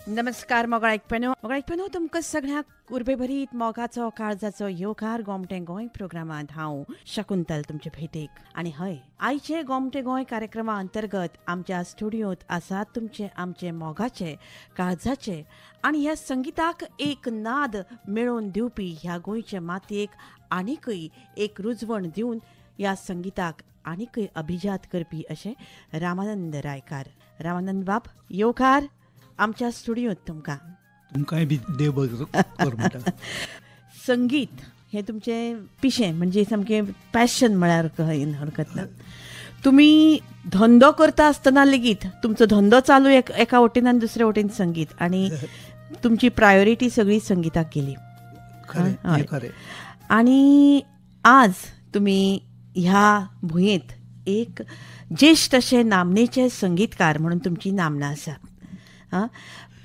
नमस्कार मोगाळ आयकप्यानो तुमकां सगळ्यांक उर्बेभरीत मोगाचो काळजाचो येवकार गोमटे गोंय प्रोग्रामांत हांव शकुंतल तुमचे भेटेक आनी हय आयचे गोमटे गोंय कार्यक्रमा अंतर्गत आमच्या स्टुडियोंत आसात तुमचे आमचे मोगाचे काळजाचे आनी ह्या संगीताक एक नाद मेळोवन दिवपी ह्या गोंयचे मातयेक आनीकय एक रुजवण दिवन ह्या संगीताक आनीकय अभिजात करपी अशे रामानंद रायकार. रामानंद बाब येवकार आमच्या स्टुडियोंत तुमकां बी देव बरोबर म्हणटा. संगीत हे तुमचे पिशें म्हणजे सामकें पॅशन म्हळ्यार हरकत ना. तुमी धंदो करता आसतना लेगीत तुमचो धंदो चालू एका वटेन आनी दुसऱ्या वटेन संगीत आनी तुमची प्रायोरिटी सगळी संगीताक गेली. आनी आज तुमी ह्या भुंयेंत एक ज्येश्ठ अशे नामनेचे संगीतकार म्हणून तुमची नामना आसा.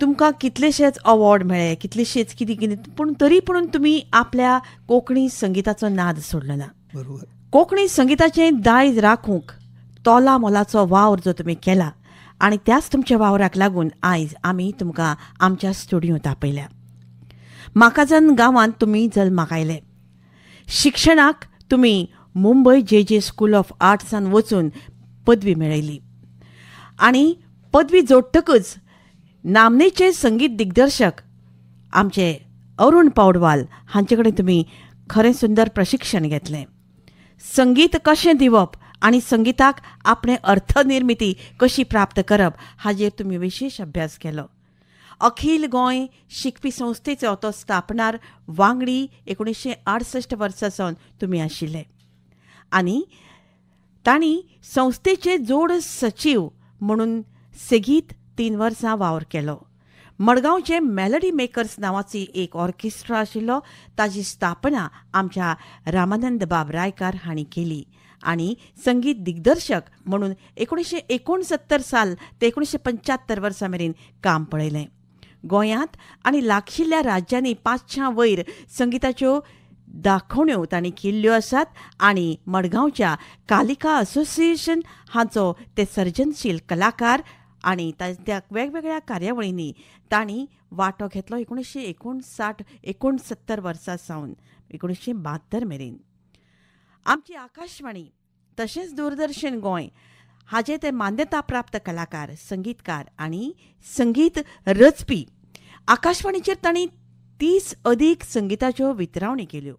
तुमकां कितलेशेच अवॉर्ड मेळ्ळे, कितलेशेच कितें कितें, पूण तरी पूण तुमी आपल्या कोंकणी संगीताचो नाद सोडलो ना. बरोबर. कोंकणी संगीताचें दायज राखूंक तोला मोलाचो वावर जो तुमी केला आनी त्याच तुमच्या वावराक लागून आयज आमी तुमकां आमच्या स्टुडियोंत आपयल्या. माकाजान गांवांत तुमी जल्माक आयले. शिक्षणाक तुमी मुंबय जे स्कूल ऑफ आर्ट्सान वचून पदवी मेळयली आनी पदवी जोडटकच नामनेचे संगीत दिग्दर्शक आमचे अरुण पौडवाल हांचे कडेन तुमी खरें सुंदर प्रशिक्षण घेतलें. संगीत कशें दिवप आनी संगीताक आपणे अर्थनिर्मिती कशी प्राप्त करप हाचेर तुमी विशेश अभ्यास केलो. अखिल गोंय शिकपी संस्थेचो तो स्थापणार वांगडी 1968 वर्सा सावन तुमी आशिल्ले आनी तांणी संस्थेचे जोड सचीव म्हणून सेगीत 3 वर्सां वावर केलो. मडगांवचे मेलडी मेकर्स नांवाची एक ऑर्केस्ट्रा आशिल्लो ताची स्थापना आमच्या रामानंद बाब रायकार हांणी केली आनी संगीत दिग्दर्शक म्हणून 1969 साल ते 1975 वर्सां मेरेन काम पळयलें. गोंयांत आनी लागशिल्ल्या राज्यांनी 500 वयर संगीताच्यो दाखोवण्यो तांणी केल्ल्यो आसात आनी मडगांवच्या कालिका असोसिएशन हाचो ते सर्जनशील कलाकार आनी त्या वेगवेगळ्या कार्यावळींनी तांणी वांटो घेतलो 1969 वर्सा सावन 1972 मेरेन. आमची आकाशवाणी तशेंच दूरदर्शन गोंय हाचे ते मान्यता प्राप्त कलाकार, संगीतकार आनी संगीत रचपी. आकाशवाणीचेर तांणी 30 अदीक संगीताच्यो वितरावणी केल्यो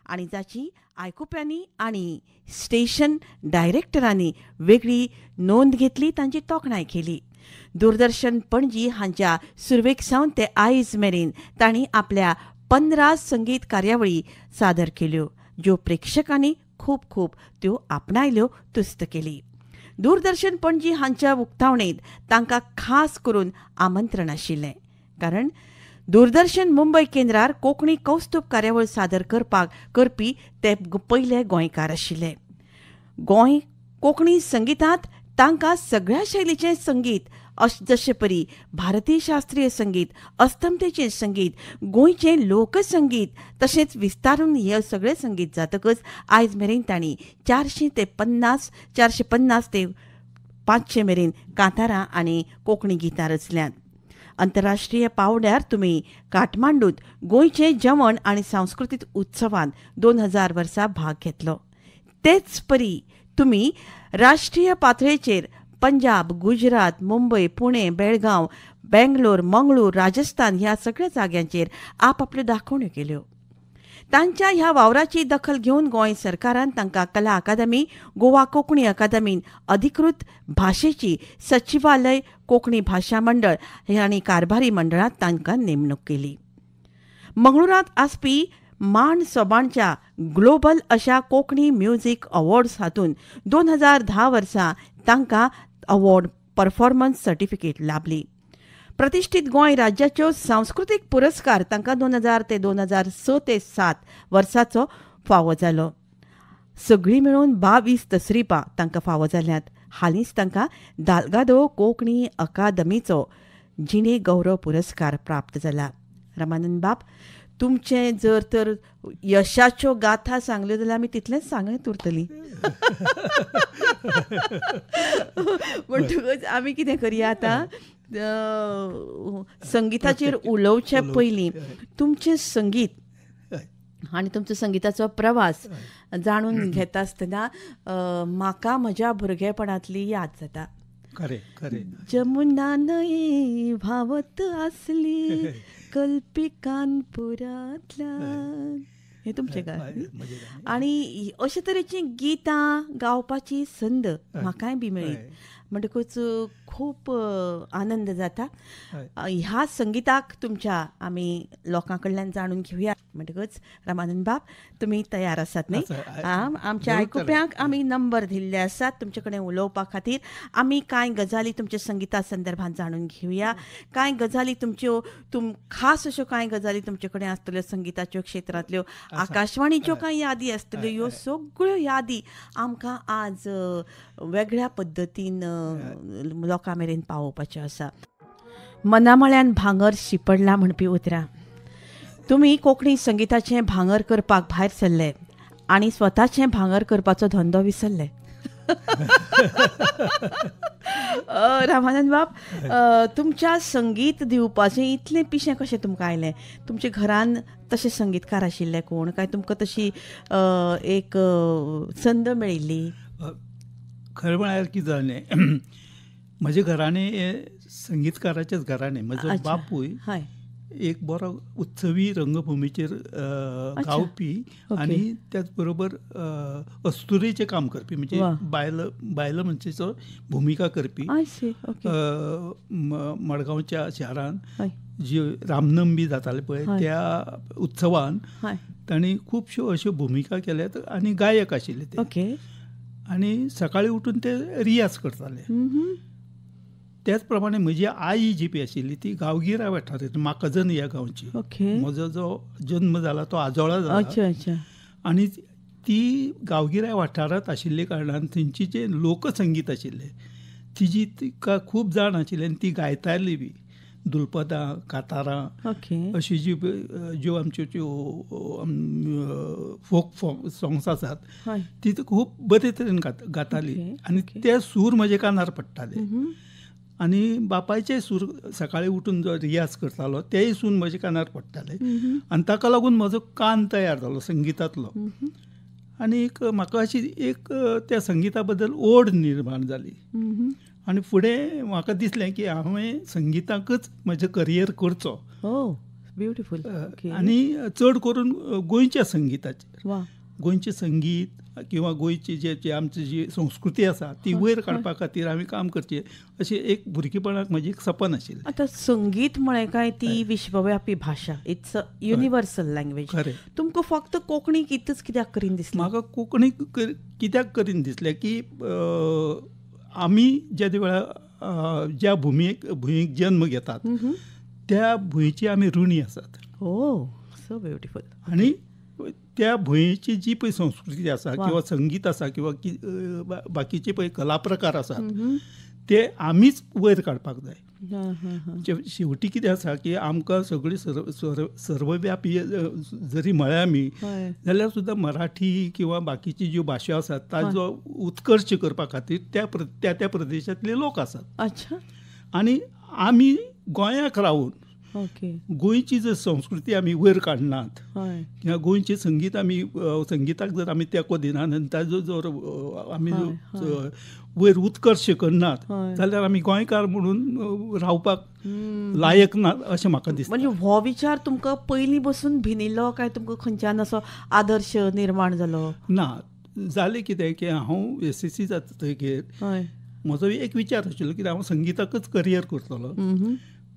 आनी जाची आयकुप्यांनी आनी स्टेशन डायरेक्टरांनी वेगळी नोंद घेतली, तांची तोखणाय केली. दूरदर्शन पणजी हांच्या सुरवेक सावन ते आयज मेरेन तांणी आपल्या 15 संगीत कार्यावळी सादर केल्यो ज्यो प्रेक्षकांनी खूब खूब त्यो आपणायल्यो, तुस्त केली. दूरदर्शन पणजी हांच्या उक्तावणेंत तांकां खास करून आमंत्रण आशिल्लें कारण दूरदर्शन मुंबय केंद्रार कोंकणी कौस्तुभ कार्यावळ सादर करपी ते पयले गोंयकार आशिल्ले. गोंय कोंकणी संगीतांत तांकां सगळ्या शैलीचें संगीत जशे परी भारतीय शास्त्रीय संगीत, अस्तंतेचें संगीत, गोंयचें लोकसंगीत तशेंच विस्तारून हे सगळें संगीत जातकच आयज मेरेन तांणी 450 ते 500 मेरेन कांतारां आनी कोंकणी गितां रचल्यांत. आंतरराष्ट्रीय पावंड्यार तुमी काठमांडूंत गोंयचें जेवण आनी सांस्कृतीक उत्सवांत 2000 वर्सा भाग घेतलो. तेच परी तुमी राष्ट्रीय पातळेचेर पंजाब, गुजरात, मुंबय, पुणे, बेळगांव, बेंगलोर, मंगळूर, राजस्थान ह्या सगळ्या जाग्यांचेर आपआपल्यो दाखोवण्यो केल्यो. तांच्या ह्या वावराची दखल घेवन गोंय सरकारान तांकां कला अकादमी, गोवा कोंकणी अकादमीन अधिकृत भाशेची सचिवालय, कोंकणी भाशा मंडळ आनी कारभारी मंडळांत तांकां नेमणूक केली. मंगळुरांत आसपी मांड सोबाणच्या ग्लोबल अशा कोंकणी म्युझिक अवॉर्ड्स हातून 2010 वर्सा तांकां अवॉर्ड परफॉर्मन्स सर्टिफिकेट लाभली. प्रतिश्ठीत गोंय राज्याच्यो सांस्कृतीक पुरस्कार तांकां 2000 ते 2006 ते 7 वर्साचो फावो जालो. सगळीं मेळून 22 तसरिपां तांकां फावो जाल्यांत. हालींच तांकां दालगादो कोंकणी अकादमीचो जिणे गौरव पुरस्कार प्राप्त जाला. रामानंद बाब, तुमचें जर तर यशाच्यो गाथा सांगल्यो जाल्यार आमी तितलेंच सांगत उरतलीं. म्हणटकच आमी कितें करया आतां संगीताचेर उलोवचे पयलीं तुमचें संगीत आनी तुमचो संगीताचो प्रवास जाणून घेता आसतना म्हाका म्हज्या भुरगेपणांतली याद जाता. खरें खरें. जमुना न्हंये व्हांवत आसली कल्पिकानपुरांतल्यान, हें तुमचें गाणें. आनी अशे तरेची गितां गावपाची संद म्हाकाय बी मेळ्ळी म्हणटकूच खूब आनंद जाता. ह्या संगीताक तुमच्या आमी लोकां कडल्यान जाणून घेवया म्हणटकूच रामानंद बाब तुमी तयार आसात न्ही? आमच्या आयकुप्यांक आमी नंबर दिल्ले आसात तुमचे कडेन उलोवपा खातीर. आमी कांय गजाली तुमच्या संगिता संदर्भांत जाणून घेवया. कांय गजाली तुमच्यो खास अश्यो कांय गजाली तुमचे कडेन आसतल्यो संगिताच्यो क्षेत्रांतल्यो, आकाशवाणीच्यो कांय यादी आसतल्यो. ह्यो सगळ्यो यादी आमकां आज वेगळ्या पद्दतीन लोकां मेरेन पावोवपाच्यो आसा. मनामळ्यान भांगर शिपडला म्हणपी उतरां. तुमी कोंकणी संगिताचें भांगर करपाक भायर सरले आनी स्वताचें भांगर करपाचो धंदो विसरले. रामानंद बाब, तुमच्या संगीत दिवपाचें इतलें पिशें कशें तुमकां आयलें? तुमच्या घरान तशे संगीतकार आशिल्ले कोण, काय तुमकां तशी एक संद मेळिल्ली? खरें म्हळ्यार कितें जालें, म्हजे घराणें संगीतकाराचेच घराणें. म्हजो बापूय एक बरो उत्सवी रंगभुमीचेर गावपी आनी त्याच बरोबर अस्तुरेचें काम करपी, म्हणजे बायल मनशेचो भुमिका करपी. मडगांवच्या शारान जी रामनमी जाताले पळय त्या उत्सवान तांणी खुबश्यो अश्यो भुमिका केल्यात आनी गायक आशिल्ले ते. आनी सकाळीं उठून ते रियाज करताले. त्याच प्रमाणे म्हजी आई जी पळय आशिल्ली ती गांवगिऱ्या वाठारांतली, माकजन ह्या गांवची. म्हजो जो जल्म जाला तो आजोळा जाला आनी ती गांवगिऱ्या वाठारांत आशिल्ले कारणान थंयची जे लोकसंगीत आशिल्लें तिजी तिका खूब जाण आशिल्ली आनी ती गायताली बी. दुलपदां, कातारां अशी ज्यो आमच्यो फोक सॉंग्स आसात ती खूब बरे तरेन गाताली आनी ते सूर म्हजे कानार पडटाले. आनी बापायचे सूर सकाळीं उठून जो रियाज करतालो तेय सूर म्हजे कानार पडटाले आनी ताका लागून म्हजो कान तयार जालो संगितांतलो. आनी म्हाका अशी एक त्या संगिता बद्दल ओड निर्माण जाली. आनी फुडें म्हाका दिसलें की हांवें संगिताकच म्हजें करियर करचो. ब्युटिफूल. आनी चड करून गोंयच्या संगिताचेर, गोंयचें संगीत किंवा गोंयची जे आमची जी संस्कृती आसा ती वयर काडपा खातीर हांवें काम करचें अशें एक भुरगेपणाक म्हजें एक सपन आशिल्लें. आतां संगीत म्हळें काय ती विश्वव्यापी भाशा, इट्स अ युनिवर्सल लँग्वेज. तुमकां फक्त कोंकणी कितच कित्याक करीन दिसलें? म्हाका कोंकणी कित्याक करीन दिसलें की आमी ज्या वेळार ज्या भुंयेक जल्म घेतात त्या भुंयची आमी ऋणी आसात. So beautiful. आनी त्या भुंयेची जी पळय संस्कृती आसा किंवा संगीत आसा किंवा बाकीचे पळय कला प्रकार आसात ते आमीच वयर काडपाक जाय. शेवटी कितें आसा की आमकां सगळी सर्वव्यापी जरी म्हळ्यार आमी जाल्यार सुद्दां मराठी किंवा बाकीची ज्यो भाशा आसात ताजो उत्कर्श करपा खातीर त्या त्या प्रदेशांतले लोक आसात. आनी आमी गोंयाक रावून गोंयची जर संस्कृती आमी वयर काडनात किंवा गोंयचें संगीत आमी संगिताक जर आमी तेंको दिनात आनी ताजो जर आमी वयर उत्कर्श करनात जाल्यार आमी गोंयकार म्हणून रावपाक लायक ना अशें म्हाका दिसता. म्हणजे हो विचार तुमकां पयलीं बसून भिनिल्लो काय तुमकां खंयच्यान असो आदर्श निर्माण जालो? ना, जालें कितें की हांव SSC जातकीर म्हजो एक विचार आशिल्लो की हांव संगिताकच करियर करतलो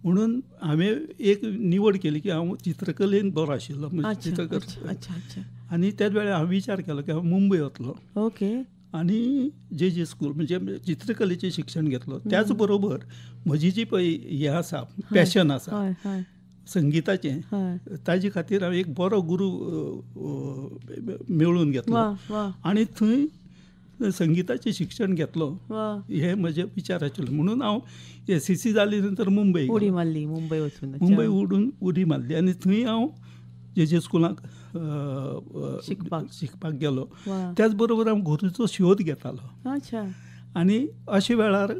म्हणून हांवें एक निवड केली की हांव चित्रकलेन बरो आशिल्लो चित्रकला. आनी त्याच वेळार हांवें विचार केलो की हांव मुंबय वतलो आनी जे स्कूल म्हणजे चित्रकलेचें शिक्षण घेतलो. त्याच बरोबर म्हजी जी पळय हें आसा पॅशन आसा संगिताचें ताजे खातीर हांवें एक बरो गुरू मेळून घेतलो आनी थंय संगिताचें शिक्षण घेतलो. हे म्हजे विचार आशिल्ले म्हणून हांव SSC जाली नंतर मुंबय मुंबय उडी मारली आनी थंय हांव जे स्कुलाक शिकपाक गेलो. त्याच बरोबर हांव गुरूचो शोध घेतालो. आनी अशे वेळार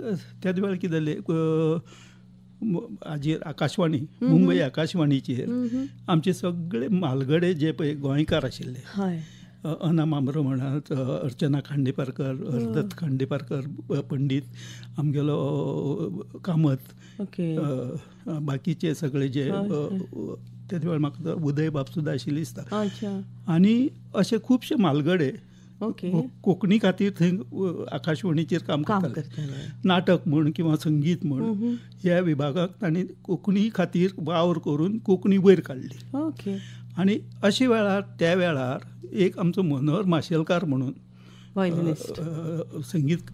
त्याच वेळार कितें जालें हाजेर आकाशवाणी मुंबय आकाशवाणीचेर आमचे सगळे म्हालगडे जे पळय गोंयकार आशिल्ले, अना मामरो म्हणात, अर्चना खांडेपारकर, हरदत्त खांडेपारकर पंडीत, आमगेलो कामत, बाकीचे सगळे जे त्या वेळार म्हाका उदय बाब सुद्दां आशिल्ली दिसता. आनी अशे खुबशे म्हालगडे कोंकणी खातीर थंय आकाशवाणीचेर काम करताले. नाटक म्हण किंवा संगीत म्हण ह्या विभागाक तांणी कोंकणी खातीर वावर करून कोंकणी वयर काडली. आनी अशे वेळार त्या वेळार एक आमचो मनोहर माशेलकार म्हणून संगीत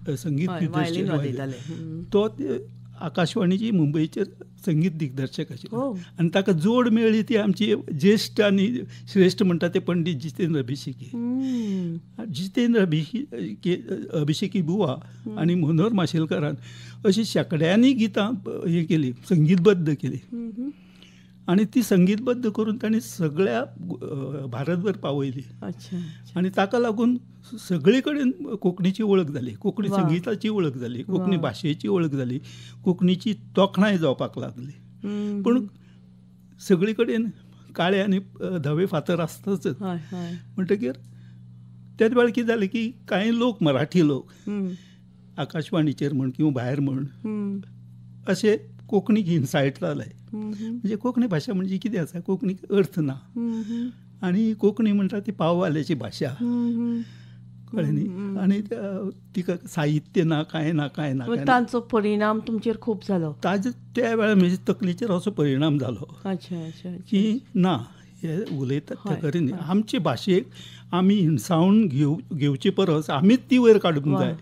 तो आकाशवाणीची मुंबयचेर संगीत दिग्दर्शक आशिल्लो. आनी ताका जोड मेळ्ळी ती आमची ज्येश्ठ आनी श्रेश्ठ म्हणटा ते पंडीत जितेंद्र अभिशेकी. जितेंद्र अभिशेकी बुवा आनी मनोहर माशेलकारान अशी शेकड्यांनी गितां हे केली, संगीतबद्ध केली. आनी ती संगीतबद्ध करून तांणी सगळ्या भारतभर पावयली. आनी ताका लागून सगळे कडेन कोंकणीची वळख जाली, कोंकणी संगीताची वळख जाली, कोंकणी भाशेची वळख जाली, कोंकणीची तोखणाय जावपाक लागली. पूण सगळे कडेन काळे आनी धवे फातर आसताच. म्हणटकीर त्याच वेळार कितें जालें की कांय लोक, मराठी लोक आकाशवाणीचेर म्हण किंवा भायर म्हण अशे कोंकणीक हिंसायट लायले. म्हणजे कोंकणी भाशा म्हणजे कितें आसा, कोंकणीक अर्थ ना आनी कोंकणी म्हणटा ती पाववाल्याची भाशा, कळ्ळें न्ही. आनी तिका साहित्य ना, कांय ना, कांय ना. तांचो परिणाम तुमचेर खूब जालो. ताजे त्या वेळार म्हजे तकलेचेर असो परिणाम जालो की ना, हे उलयतात ते खरें न्ही. आमचे भाशेक आमी हिणसावून घेवचे परस आमीच ती वयर काडूंक जाय,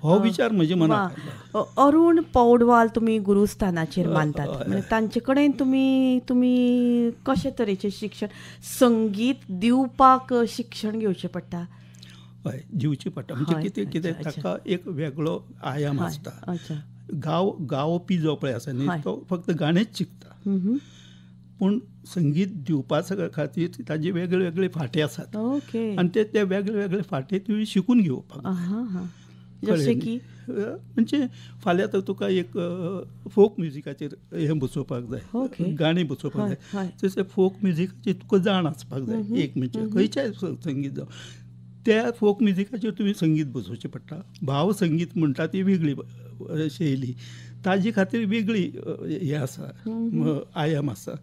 हो विचार म्हज्या मनाक. अरुण पौडवाल तुमी गुरुस्थानाचेर मानतात, म्हणजे तांचे कडेन तुमी कशे तरेचें शिक्षण, संगीत दिवपाक शिक्षण घेवचें पडटा? हय, दिवचें पडटा. म्हणजे कितें कितें ताका एक वेगळो आयाम आसता. गावपी जो पळय आसा न्ही, तो फक्त गाणेच शिकता. पूण संगीत दिवपा खातीर ताजे वेगळे वेगळे फाटे आसात. आनी ते वेगळे वेगळे फाटे तुवें शिकून घेवपाक. जशें की म्हणजे फाल्यां तर तुका एक फोक म्युजिकाचेर हें बसोवपाक जाय, गाणी बसोवपाक जाय. तशें फोक म्युजिकाची तुका जाण आसपाक जाय. एक म्हणजे खंयच्याय संगीत जावं, त्या फोक म्युजिकाचेर तुवें संगीत बसोवचें पडटा. भाव संगीत म्हणटा ती वेगळी शैली, ताजे खातीर वेगळी हें आसा, आयाम आसा.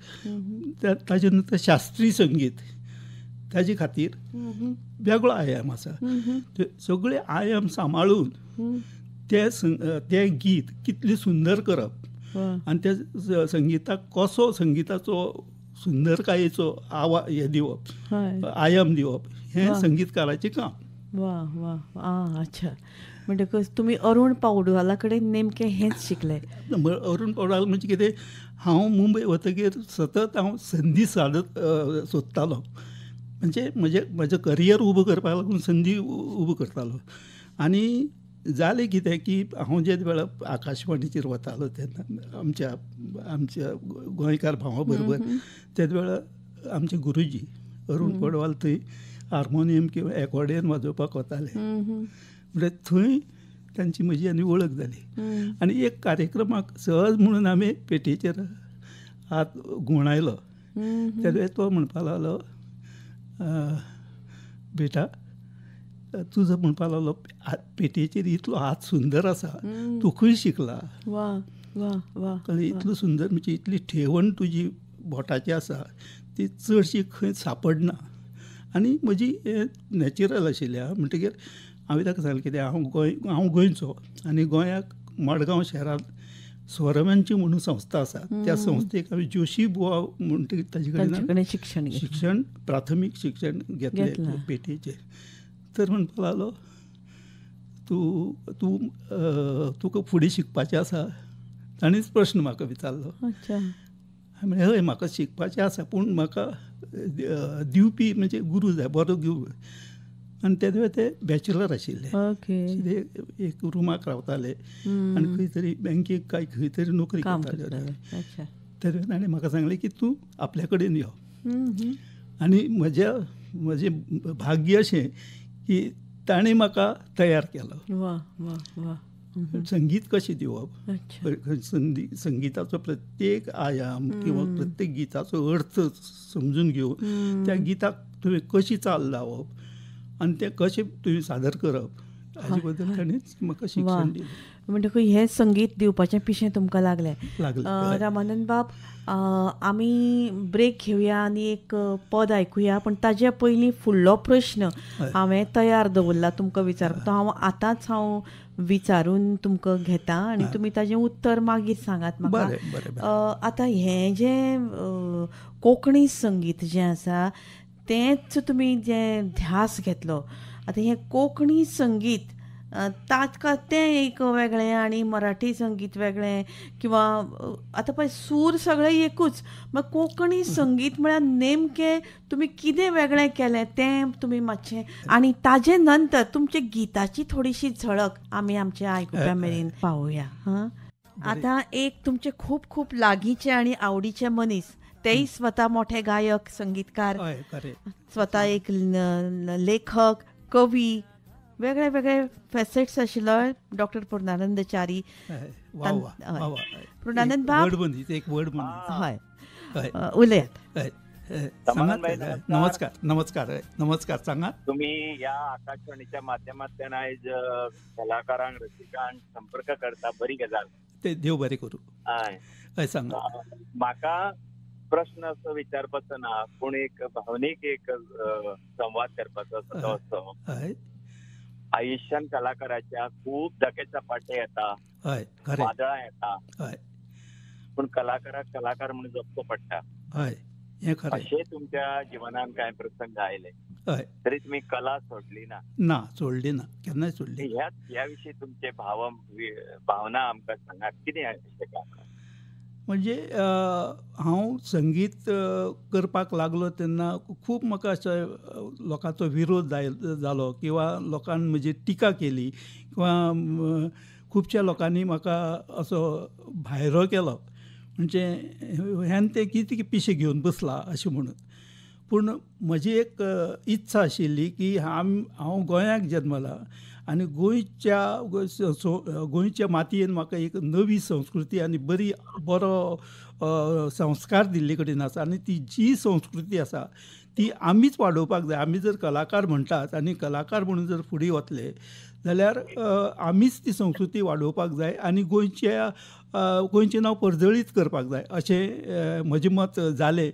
ताजे नंतर शास्त्रीय संगीत, ताजे खातीर वेगळो आयाम आसा. ते सगळे आयाम सांबाळून तें गीत कितलें सुंदर करप आनी त्या संगीताक कसो संगीताचो सुंदरकायेचो हे दिवप, आयाम दिवप, हें संगीतकाराचें काम. अच्छा. म्हणटकच तुमी अरुण पौडवाला कडेन नेमकें हेंच शिकले? अरुण पौडवाल म्हणजे कितें, हांव मुंबय वतकीर सतत हांव संदी सोदतालो. म्हणजे म्हजें करियर उबो करपाक लागून संदी उबो करतालो. आनी जालें कितें की हांव जे वेळार आकाशवाणीचेर वतालो तेन्ना आमच्या गोंयकार भावा बरोबर, तेच वेळार आमचे गुरुजी अरुण पौडवाल थंय हार्मोनियम किंवा एकॉर्डियन वाजोवपाक वताले. म्हणजे थंय तांची म्हजी आनी वळख जाली. आनी एक कार्यक्रमाक सहज म्हणून आमी पेटीचेर हात घुंवडायलो. त्या वेळार तो म्हणपाक लागलो, बेटा तुजो म्हणपाक लागलो, पेटीचेर इतलो हात सुंदर आसा, तूं खंय शिकला? इतलो सुंदर म्हणजे इतली ठेवण तुजी बोटाची आसा ती चडशी खंय सापडना. आनी म्हजी नॅचरल आशिल्ली. म्हणटकीर हांवें ताका सांगलें कितें, हांव गोंयचो आनी गोंयाक मडगांव शहरांत स्वरमंच म्हणून संस्था आसा. त्या संस्थेक हांवें जोशी बुवा म्हणटकीर ताजे कडेन शिक्षण प्राथमीक शिक्षण घेतलें पेटीचें. तर म्हणपाक लागलो, तुका फुडें शिकपाचें आसा? ताणीच प्रश्न म्हाका विचारलो. हांवें म्हणलें हय, म्हाका शिकपाचें आसा, पूण म्हाका दिवपी म्हणजे गुरू जाय, बरो गुरू. आनी तेदे वेळार ते बॅचलर आशिल्ले, एक रुमाक रावताले आनी खंय तरी बँकेक काय खंय तरी नोकरी करताले. तेदे वेळार ताणें म्हाका सांगलें की तूं आपल्या कडेन यो. आनी म्हजें भाग्य अशें की ताणें म्हाका तयार केलो. संगीत कशें दिवप, अच्छा. संगीताचो प्रत्येक आयाम किंवा प्रत्येक गिताचो अर्थ समजून घेवन त्या गिताक तुवें कशी चाल लावप आनी तें कशें तुवें सादर करप हाजे बद्दल ताणेंच म्हाका शिक्षण दिलें. म्हणटकूच हें संगीत दिवपाचें पिशें तुमकां लागलें. लागलें. रामानंद बाब, आमी ब्रेक घेवया आनी एक पद आयकुया, पण ताजे पयलीं फुडलो प्रश्न हांवें तयार दवरला तुमकां विचारपाक. तो हांव विचारून तुमकां घेता आनी तुमी ताजें उत्तर मागीर सांगात म्हाका. आतां हें जें कोंकणी संगीत जें आसा तेंच तुमी जें ध्यास घेतलो, आतां हें कोंकणी संगीत ताका तें एक वेगळें आनी मराठी संगीत वेगळें, किंवा आतां पळय सूर सगळे एकूच, मग कोंकणी संगीत म्हळ्यार नेमकें तुमी कितें वेगळें केलें तें तुमी मातशें, आनी ताजे नंतर तुमचे गिताची थोडीशी झळक आमी आमच्या आयकुप्या मेरेन पावोवया. आतां एक तुमचे खूब खूब लागींचे आनी आवडीचे मनीस, तेय स्वता मोठे गायक, संगीतकार, स्वता एक लेखक, कवी, वेगळे वेगळे फॅसेट्स आशिल्लो डॉक्टर पूर्णानंदचारी. पूर्णानंद बाब, हय, उलयात. नमस्कार. नमस्कार. नमस्कार. सांगा. तुम्ही या आकाशवाणीच्या माध्यमांतल्यान आयज कलाकारांक, रसिकांक संपर्क करता, बरी गजाल. ते देव बरें करूं. हय, सांगा. म्हाका प्रश्न असो विचारपाचो ना, पूण एक भावनीक एक संवाद करपाचो असो. आयुष्यान कलाकाराच्या खूब धकेचापाटे येता, वादळां येता, पूण कलाकाराक कलाकार म्हणून जगचो पडटा. अशें तुमच्या जिवनान कांय प्रसंग आयले, तरी तुम्ही कला सोडली ना? सोडली ना, केन्नाय सोडली. ह्या विशीं तुमचे भावना आमकां सांगात. कितें आशिल्लें? म्हणजे हांव संगीत करपाक लागलो तेन्ना खूब म्हाका असो लोकांचो विरोध जालो, किंवा लोकांनी म्हजी टिका केली, किंवा खुबश्या लोकांनी म्हाका असो भायरो केलो, म्हणजे ह्यान ते कितें पिशे घेवन बसला अशें म्हणून. पूण म्हजी एक इत्सा आशिल्ली की हांव गोंयाक जल्मला आनी गोंयच्या मातयेन म्हाका एक नवी संस्कृती आनी बरो संस्कार दिल्ले कडेन आसा, आनी ती जी संस्कृती आसा ती आमीच वाडोवपाक जाय. आमी जर कलाकार म्हणटात आनी कलाकार म्हणून जर फुडें वतले जाल्यार आमीच ती संस्कृती वाडोवपाक जाय आनी गोंयचें नांव परजळीत करपाक जाय अशें म्हजें मत जालें.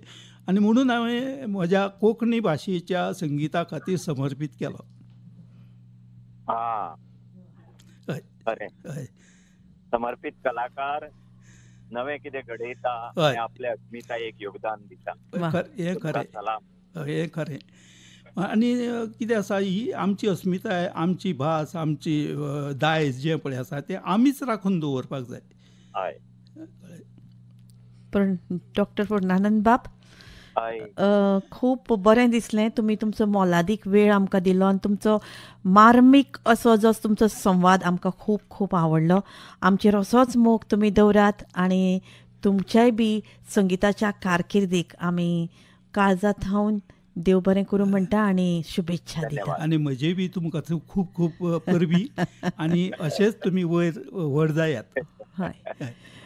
आनी म्हणून हांवें म्हज्या कोंकणी भाशेच्या संगिता खातीर समर्पीत केलो. समर्पित कलाकार नवे कितें घडयता आनी आपल्या अस्मितायेक योगदान दिता. हें खरें. आनी कितें आसा, ही आमची अस्मिताय, आमची भास, आमची दायज जें पळय आसा तें आमीच राखून दवरपाक जाय. पण डॉक्टर पूर्णानंद बाब, खूब बरें दिसलें. तुमी तुमचो मोलादीक वेळ आमकां दिलो आनी तुमचो मार्मीक असो जो तुमचो संवाद आमकां खूब खूब आवडलो. आमचेर असोच मोग तुमी दवरात आनी तुमच्याय बी संगिताच्या कारकिर्दीक आमी काळजांत थावन देव बरें करूं म्हणटा आनी शुभेच्छा दिता. आनी म्हजे बी तुमकां खूब खूब परबी आनी अशेंच तुमी वयर व्हड जायात. हय,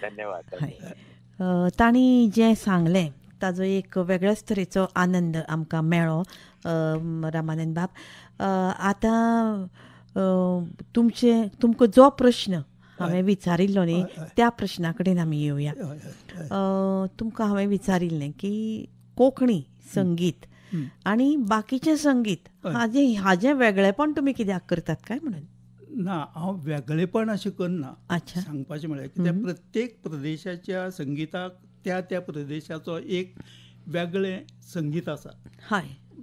धन्यवाद. हय, तांणी जें सांगलें ताजो एक वेगळ्याच तरेचो आनंद आमकां मेळ्ळो. रामानंद बाब, आतां तुमकां जो प्रश्न हांवें विचारिल्लो न्ही त्या प्रश्ना कडेन आमी येवया. तुमकां हांवें विचारिल्लें की कोंकणी संगीत आनी बाकीचें संगीत हाजें वेगळेपण तुमी कित्याक करतात काय म्हणून? ना, हांव वेगळेपण अशें करना. सांगपाचें म्हळ्यार कित्याक प्रत्येक प्रदेशाच्या संगिताक त्या प्रदेशाचो एक वेगळें संगीत आसा,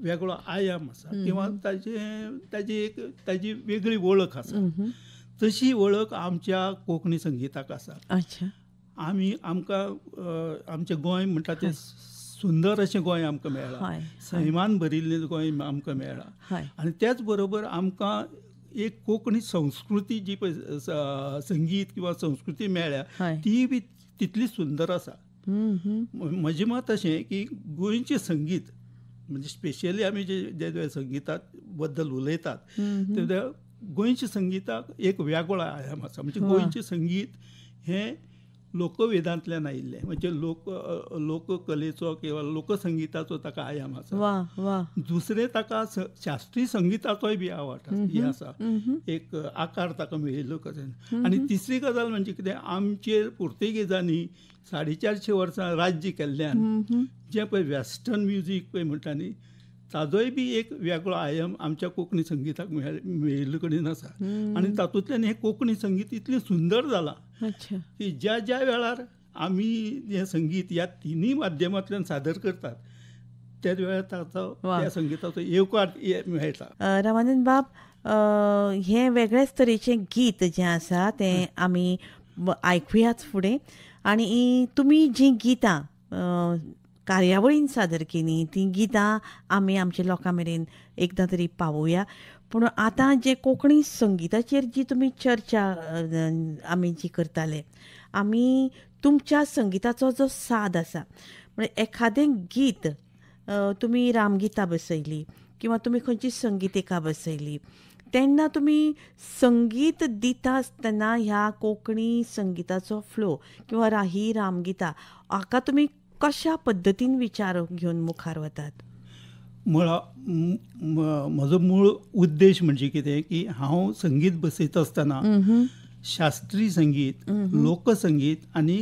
वेगळो आयाम आसा, किंवा ताजी वेगळी वळख आसा. तशी वळख आमच्या कोंकणी संगिताक आसा. आमकां आमचें गोंय म्हणटा तें सुंदर अशें गोंय आमकां मेळ्ळां, सैमान भरिल्लें गोंय आमकां मेळ्ळां. आनी त्याच बरोबर आमकां एक कोंकणी संस्कृती जी पळय संगीत किंवा संस्कृती मेळ्ळ्या ती बी तितली सुंदर आसा. म्हजें मत अशें की गोंयचें संगीत म्हणजे स्पेशली आमी जे संगिता बद्दल उलयतात ते गोंयच्या संगीताक एक वेगळो आयाम आसा. म्हणजे गोंयचें संगीत हें लोकवेदांतल्यान आयिल्लें. म्हणजे लोककलेचो किंवा लोकसंगिताचो ताका आयाम आसा. दुसरें ताका शास्त्रीय संगिताचोय बी आवड हे आसा, एक आकार ताका मेळिल्लो कशें. आनी तिसरी गजाल म्हणजे कितें, आमचेर पुर्तुगेजांनी 450 वर्सां राज्य केल्ल्यान जें पळय वेस्टर्न म्युजीक पळय म्हणटा न्ही, ताजोय बी एक वेगळो आयाम आमच्या कोंकणी संगीताक मेळिल्ले कडेन आसा. आनी तातूंतल्यान हें कोंकणी संगीत इतलें सुंदर जालां की ज्या ज्या वेळार आमी हें संगीत ह्या तिनूय माध्यमांतल्यान सादर करतात त्याच वेळार त्या संगीताचो येवकार मेळटा. रामानंद बाब, हें वेगळेच तरेचें गीत जें आसा तें आमी आयकुयाच फुडें. आनी तुमी जीं गितां कार्यावळीन सादर केलीं तीं गितां आमी आमच्या लोकां मेरेन एकदां तरी पावोवया. पूण आतां जे कोंकणी संगिताचेर जी तुमी चर्चा आमी जी करताले, आमी तुमच्या संगिताचो जो साद आसा, म्हणजे एखादें गीत तुमी रामगितां बसयली किंवा तुमी खंयची संगीतिका बसयली, तेन्ना तुमी संगीत दिता आसतना ह्या कोंकणी संगिताचो फ्लो किंवा ही रामगितां हाका तुमी कशा पद्दतीन विचार घेवन मुखार वतात? म्हजो मूळ उद्देश म्हणजे कितें की हांव संगीत बसयता आसतना शास्त्रीय संगीत, लोकसंगीत आनी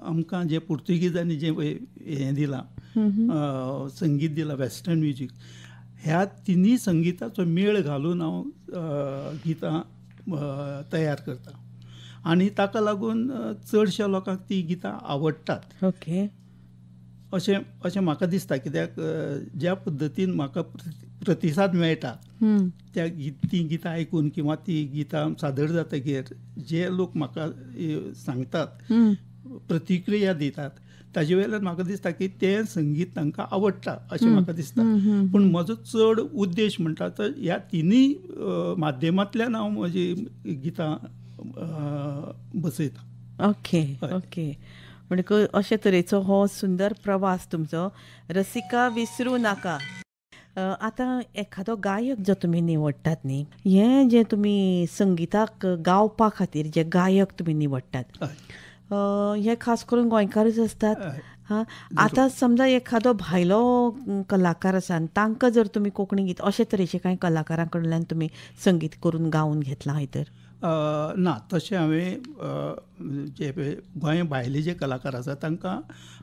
आमकां जे पुर्तुगेजांनी जें हें दिलां, संगीत दिलां वेस्टर्न म्युजीक, ह्या तिनूय संगिताचो मेळ घालून हांव गितां तयार करता. आनी ताका लागून चडशा लोकांक ती गितां आवडटात. ओके. अशें म्हाका दिसता. कित्याक ज्या पद्दतीन म्हाका प्रतिसाद मेळटा ती गितां आयकून किंवा ती गितां सादर जातकीर जे लोक म्हाका सांगतात, प्रतिक्रिया दितात, ताजे वयल्यान म्हाका दिसता की तें संगीत तांकां आवडटा अशें म्हाका दिसता. पूण म्हजो चड उद्देश म्हणटा तर ह्या तिनूय माध्यमांतल्यान हांव म्हजी गितां बसयता. Okay okay. म्हणजे अशे तरेचो हो सुंदर प्रवास तुमचो. रसिका विसरूं नाका. आतां एखादो गायक जो तुमी निवडटात न्ही, हें जें तुमी संगिताक गावपा खातीर जे गायक तुमी निवडटात, हे खास करून गोंयकारच असतात. आतां समजा एखादो भायलो कलाकार आसा आनी तांकां जर तुमी कोंकणी गीत अशे तरेचे कांय कलाकारां कडल्यान तुमी संगीत करून गावन घेतलां खंय तर? ना, तशें हांवें जे गोंय भायले जे कलाकार आसा तांकां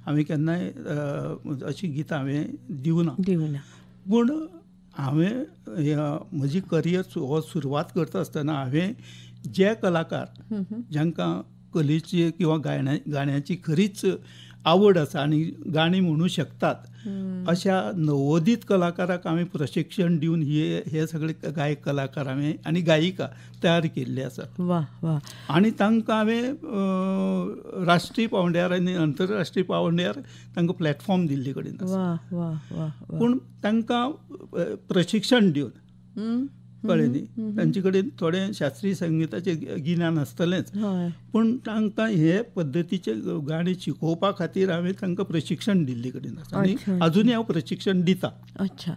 हांवें केन्नाय अशीं गितां हांवें दिवना. पूण हांवें म्हजी करियर हो सुरवात करता आसतना हांवें जे कलाकार जांकां कलेची किंवा गाण्याची खरीच आवड आसा आनी गाणी म्हणू शकतात, अशा नवोदित कलाकाराक हांवें प्रशिक्षण दिवन हे सगळे गायक कलाकार हांवें आनी गायिका तयार केल्ले आसात. आनी तांकां हांवें राष्ट्रीय पांवड्यार आनी आंतरराष्ट्रीय पांवड्यार तांकां प्लॅटफॉर्म दिल्ले कडेन आसा. पूण तांकां प्रशिक्षण दिवन कळ्ळें न्ही, तांचे कडेन थोडें शास्त्रीय संगीताचें गिन्यान आसतलेंच, पूण तांकां हे पद्दतीचे गाणी शिकोवपा खातीर हांवें तांकां प्रशिक्षण दिल्ले कडेन आसा आनी अजुनूय हांव प्रशिक्षण दितां. अच्छा.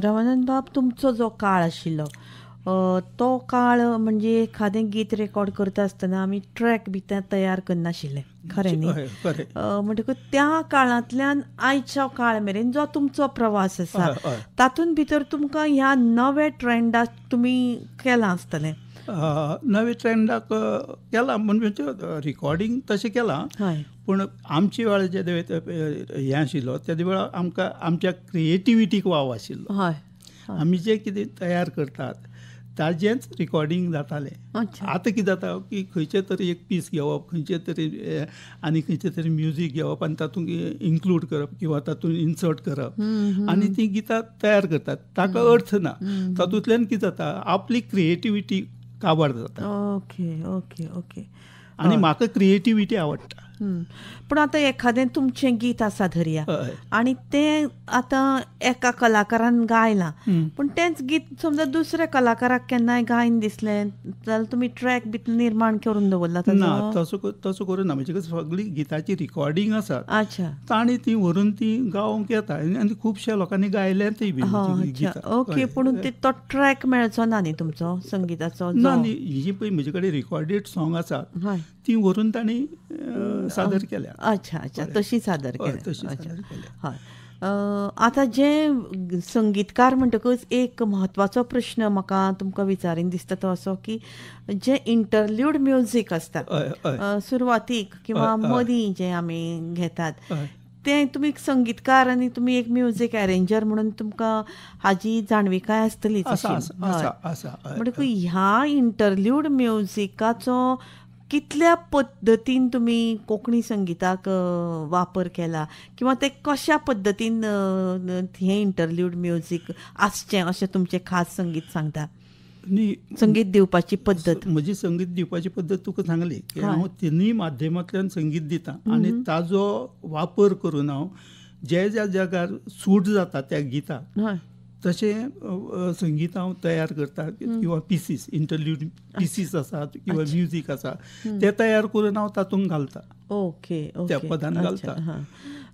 रामानंद बाब, तुमचो जो काळ आशिल्लो तो काळ म्हणजे एखादें गीत रेकॉर्ड करता आसतना आमी ट्रॅक बी तयार करनाशिल्ले, खरें न्ही? म्हणटकूच त्या काळांतल्यान आयच्या काळ मेरेन जो तुमचो प्रवास आसा तातूंत भितर तुमकां ह्या नव्या ट्रेंडाक तुमी केलां आसतलें. नवे ट्रेंडाक केलां म्हणजे रिकॉर्डिंग तशें केलां, पूण आमचे वेळार जे हें आशिल्लो त्या वेळार आमकां आमच्या क्रिएटिविटीक वाव आशिल्लो. आमी जें कितें तयार करतात ताजेंच रिकॉर्डिंग जातालें. आतां कितें जाता की खंयचे तरी एक पीस घेवप, खंयचे तरी आनी खंयचे तरी म्युजीक घेवप आनी तातूंत इन्क्लूड करप किंवा तातूंत इन्सर्ट करप आनी ती गितां तयार करतात. ताका अर्थ ना. तातूंतल्यान कितें जाता, आपली क्रिएटिविटी काबार जाता. Okay okay okay. आनी म्हाका क्रिएटिविटी आवडटा. पूण आतां एखादें तुमचें गीत आसा धरया आनी तें आतां एका कलाकारान गायलां, पूण तेंच गीत समजा दुसऱ्या कलाकाराक केन्नाय गायन दिसलें जाल्यार तुमी ट्रॅक बी निर्माण करून दवरला? ना, तसो करून ना. म्हणजे सगळी गिताची रिकॉर्डिंग आसा. अच्छा. ताणी ती व्हरून ती गावंक येता आनी खुबश्या लोकांनी गायल्यातय बी गितां. ओके. पूण तो ट्रॅक मेळचो ना न्ही तुमचो संगीताचो? ना न्ही, ही जी पळय म्हजे कडेन रिकॉर्डेड सॉंग आसात ती व्हरून ताणी सादर केल्या. अच्छा अच्छा, तशी सादर केल्या. हय. आतां जे संगीतकार म्हणटकच एक म्हत्वाचो प्रश्न म्हाका तुमकां विचारीन दिसता तो असो की जे इंटरल्यूड म्युजीक आसता सुरवातीक किंवा मदीं जे आमी घेतात ते तुमी संगीतकार आनी तुमी एक म्युजीक अरेंजर म्हणून तुमकां हाजी जाणविकाय आसतलीच. म्हणटकूच ह्या इंटरल्यूड म्युजिकाचो कितल्या पद्दतीन तुमी कोंकणी संगीताक वापर केला किंवा ते कशा पद्दतीन हें इंटरल्यूड म्युजीक आसचें अशें तुमचें खास संगीत सांगता? संगीत दिवपाची पद्दत. म्हजी संगीत दिवपाची पद्दत तुका सांगली की हांव तिनूय माध्यमांतल्यान संगीत दितां आनी ताजो वापर करून हांव जे ज्या जाग्यार सूट जाता त्या गिताक तशें संगीत हांव तयार करता किंवा पिसीस इंटरल्यूड पिसीस आसात किंवा म्युजीक आसा ते तयार करून हांव तातूंत घालता. ओके. त्या पदान घालता.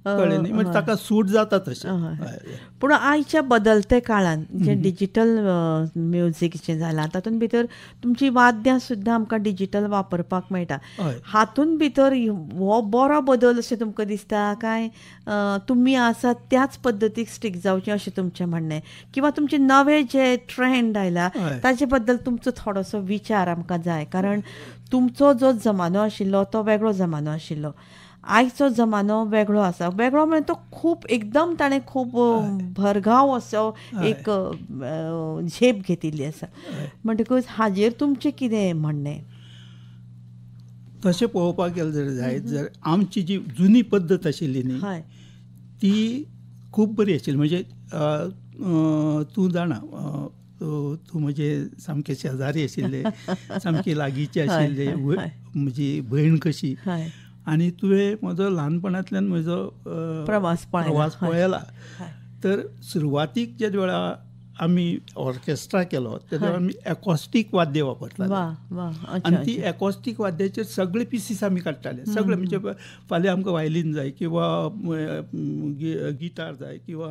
कळ्ळें न्ही? म्हणजे ताका सूट जाता तशें. पूण आयच्या बदलत्या काळान जे डिजिटल म्युजीक जें जालां तातूंत भितर तुमची वाद्यां सुद्दां आमकां डिजिटल वापरपाक मेळटा. हातूंत भितर हो बरो बदल अशें तुमकां दिसता काय तुमी आसात त्याच पद्दतीक स्टीक जावचें अशें तुमचें म्हणणें किंवा तुमचे नवे जे ट्रेंड आयला ताचे बद्दल तुमचो थोडोसो विचार आमकां जाय? कारण तुमचो जो जमानो आशिल्लो तो वेगळो जमानो आशिल्लो, आयचो जमानो वेगळो आसा. वेगळो म्हणजे तो खूब एकदम ताणें खूब भरगाव असो एक झेप घेतिल्ली आसा. म्हणटकूच हाजेर तुमचें कितें म्हणणें? तशें पळोवपाक गेलें जर जायत जर आमची जी जुनी पद्दत आशिल्ली न्ही ती खूब बरी आशिल्ली. म्हणजे तूं जाणा तूं म्हजे सामके शेजारी आशिल्ले, सामके लागींचे आशिल्ले, म्हजी भयण कशी. आनी तुवें म्हजो ल्हानपणांतल्यान म्हजो प्रवास पळयला. तर सुरवातीक जे वेळा आमी ऑर्केस्ट्रा केलो तेन्ना आमी एकॉस्टीक वाद्य वापरताले आनी ती एकॉस्टीक वाद्याचेर सगळे पिसीस आमी काडटाले. सगळे म्हणजे फाल्यां आमकां वायलीन जाय किंवा गिटार जाय किंवा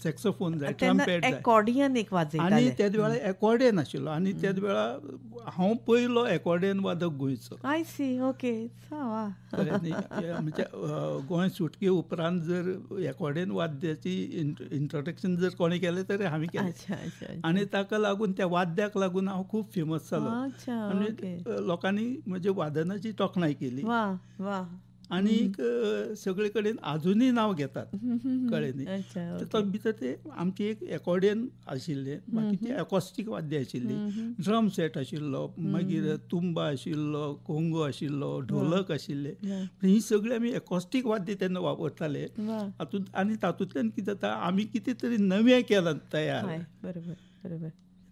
सॅक्सोफोन जाय, ट्रम्पेट जाय. आनी त्याच वेळा एकॉर्डियन आशिल्लो आनी त्याच वेळा हांव पयलो एकॉर्डियन वादक गोंयचो. म्हणजे गोंय सुटके उपरांत जर एकॉर्डियन वाद्याची इंट्रोडक्शन जर कोणी केलें तर हांवें केलें. आनी ताका लागून त्या वाद्याक लागून हांव खूब फेमस जालो आनी लोकांनी म्हणजे वादनाची तोखणाय केली आनी सगळे कडेन आजुनूय नांव घेतात. कळ्ळें न्ही? तातूंत भितर ते आमची एक एकॉर्डियन आशिल्लें, बाकीची एकॉस्टीक वाद्य आशिल्ली, ड्रम सेट आशिल्लो, मागीर तुंबा आशिल्लो, कोंगो आशिल्लो, ढोलक आशिल्ले. ही सगळी आमी एकॉस्टीक वाद्य तेन्ना वापरताले. आनी तातूंतल्यान कितें जाता आमी कितें तरी नवें केलां तयार,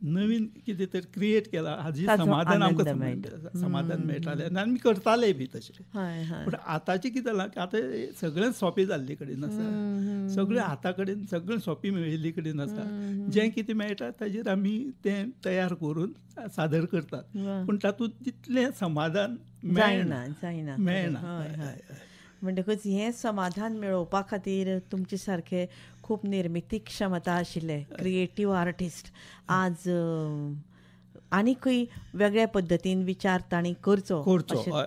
नवीन कितें तरी क्रिएट केलां हाजी समाधान आमकां समाधान मेळटालें आनी आमी करताले बी तशें. पूण आतांचें कितें जालां की आतां सगळें सोंपें जाल्ले कडेन आसा, सगळें हाता कडेन सगळें सोंपें मेळिल्ले कडेन आसा. जें कितें मेळटा ताजेर आमी तें तयार करून सादर करतात. पूण तातूंत तितलें समाधान मेळना. म्हणटकूच हें समाधान मेळोवपा खातीर तुमचे सारके खूब निर्मिती क्षमता आशिल्ले क्रिएटीव आर्टिस्ट आज आनीकय वेगळ्या पद्दतीन विचार तांणी करचो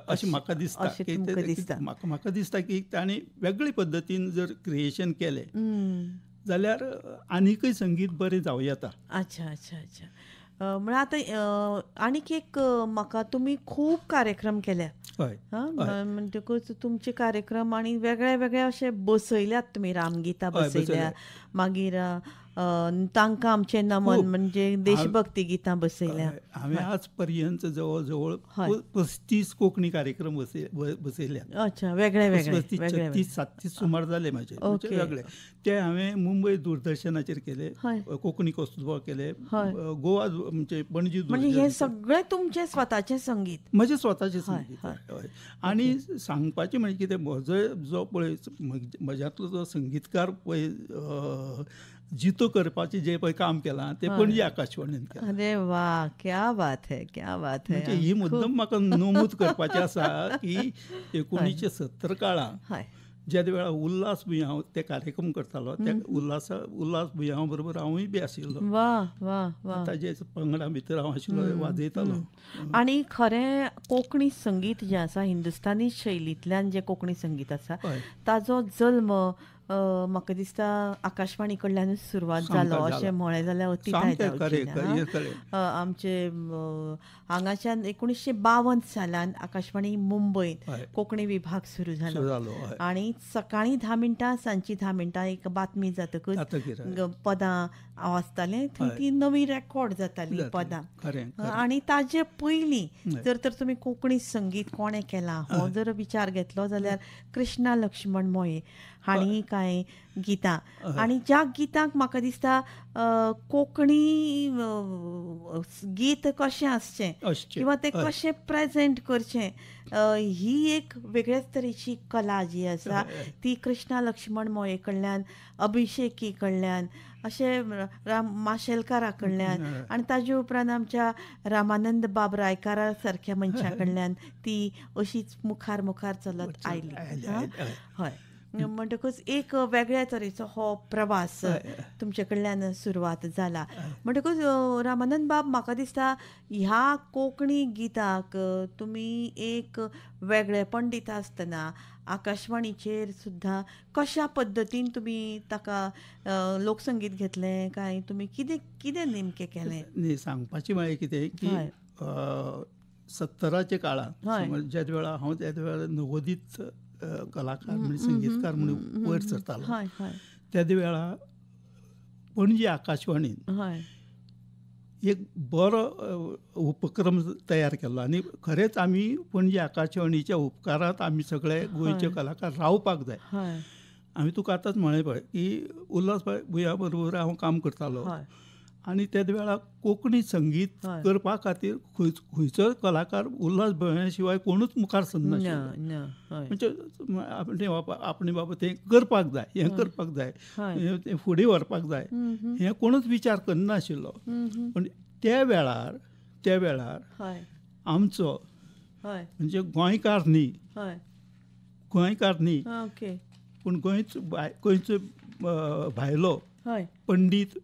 अशें म्हाका दिसता. म्हाका दिसता की तांणी वेगळे पद्दतीन जर क्रिएशन केलें जाल्यार आनीकय संगीत बरें जावं येता. अच्छा अच्छा अच्छा. म्हळ्यार आतां आनीक एक म्हाका तुमी खूब कार्यक्रम केल्या म्हणटकूच तुमचे कार्यक्रम आनी वेगळे वेगळे अशे बसयल्यात तुमी. रामगिता बसयल्या, मागीर तांकां आमचे नमन खूब. म्हणजे देशभक्ती गितां बसयल्या. हांवें आज पर्यंत जवळ जवळ हय. 35 कोंकणी कार्यक्रम बसयल्यात. अच्छा, वेगळे वेगळे 36 सुमार जाले म्हाजे म्हणजे ओके. वेगळे. ते हांवें मुंबय दूरदर्शनाचेर केले, हय. कोंकणी कस्तुरबा केले, हय. गोवा म्हणजे पणजी म्हणजे हे दूरदर्शन. सगळे तुमचे स्वताचे संगीत. म्हजें स्वताचें हय, संगीत. हय. हय. आनी सांगपाचें म्हणजे कितें, म्हजो जो पळय म्हज्यांतलो जो संगीतकार पळय जितो करपाचें जें पळय काम केलां तें हय. पणजी आकाशवाणीन केलां. अरे वा, क्या बात है, क्या बात है. म्हणजे ही मुद्दम म्हाका नमूद करपाचें आसा की 1970 काळांत हय. ज्या वेळा उल्हास भुंयाव ते कार्यक्रम करतालो, त्या उल्हास भुंयाव बरोबर हांवूय बी आशिल्लो. वा वा वा. ताजे पंगडा भितर हांव आशिल्लो, वाजयतालो. आणि खरें कोंकणी संगीत जें आसा, हिंदुस्थानी शैलींतल्यान जें कोंकणी संगीत आसा हय. ताजो जल्म म्हाका दिसता आकाशवाणी कडल्यानूच सुरवात सामको जालो जाला. अशें म्हळें जाल्यार अतिताय सामकें जावची खरें, ना, खरें, हा? खरें. आमचे हांगाच्यान 1952 सालान आकाशवाणी मुंबयत हय. कोंकणी विभाग सुरू सुरू जालो. जालो. हय. आणि सकाळीं 10 मिनटां, सांजची 10 मिनटां एक बातमी जातकच जातकीर हय. पदां वाचताले, थंय हय. ती नवी रेकॉर्ड जाताली जातकीर. पदां. खरें, खरें. आणि ताजे पयलीं हय. जर तर तुमी कोंकणी संगीत कोणें केलां हो जर विचार घेतलो जाल्यार कृष्णा लक्ष्मण मोये हांणी कांय गितां, आनी ज्या गितांक म्हाका दिसता कोंकणी गीत कशें आसचें अशें. किंवा ते हय. कशें प्रेजेंट करचें, ही एक वेगळेच तरेची कला जी आसा हय. ती कृष्णा लक्ष्मण मोये कडल्यान, अभिषेकी कडल्यान, अशें माशेलकारा कडल्यान, हय. आनी ताजे उपरांत आमच्या रामानंद बाब रायकारा सारक्या मनशा कडल्यान ती अशीच मुखार मुखार चलत आयली. हय. हय. म्हणटकूच एक वेगळ्या तरेचो हो प्रवास तुमचे कडल्यान सुरवात जाला. म्हणटकूच रामानंद बाब, म्हाका दिसता ह्या कोंकणी गिताक तुमी एक वेगळेपण दिता आसतना आकाशवाणीचेर सुद्दां कशा पद्दतीन तुमी ताका लोकसंगीत घेतलें काय तुमी कितें कितें नेमकें केलें? न्ही, सांगपाचें म्हळ्यार कितें की हय. 70च्या काळांत, हय. समज ज्या वेळा हांव त्या वेळा नवोदीत कलाकार म्हणजे संगीतकार म्हणून वयर सरतालो, हय हय त्या वेळा पणजी आकाशवाणीन हय एक बरो उपक्रम तयार केल्लो. आनी खरेंच आमी पणजी आकाशवाणीच्या उपकारांत आमी सगळे गोंयचे कलाकार रावपाक जाय. हय आमी तुका आतांच म्हळें पळय की उल्हास भुंया बरोबर हांव काम करतालो, हय आनी त्या वेळा कोंकणी संगीत हय. करपा खातीर खंयचोय कलाकार उल्हास भुंया शिवाय कोणूच मुखार सरनाशिल्लो. न हय म्हणजे आपणे बाबा तें करपाक जाय, हें करपाक जाय, हय तें फुडें व्हरपाक जाय, हें कोणूच विचार करनाशिल्लो. पण त्या वेळार हय आमचो हय म्हणजे गोंयकार न्ही, ओके पूण गोंयचो भायलो हय पंडीत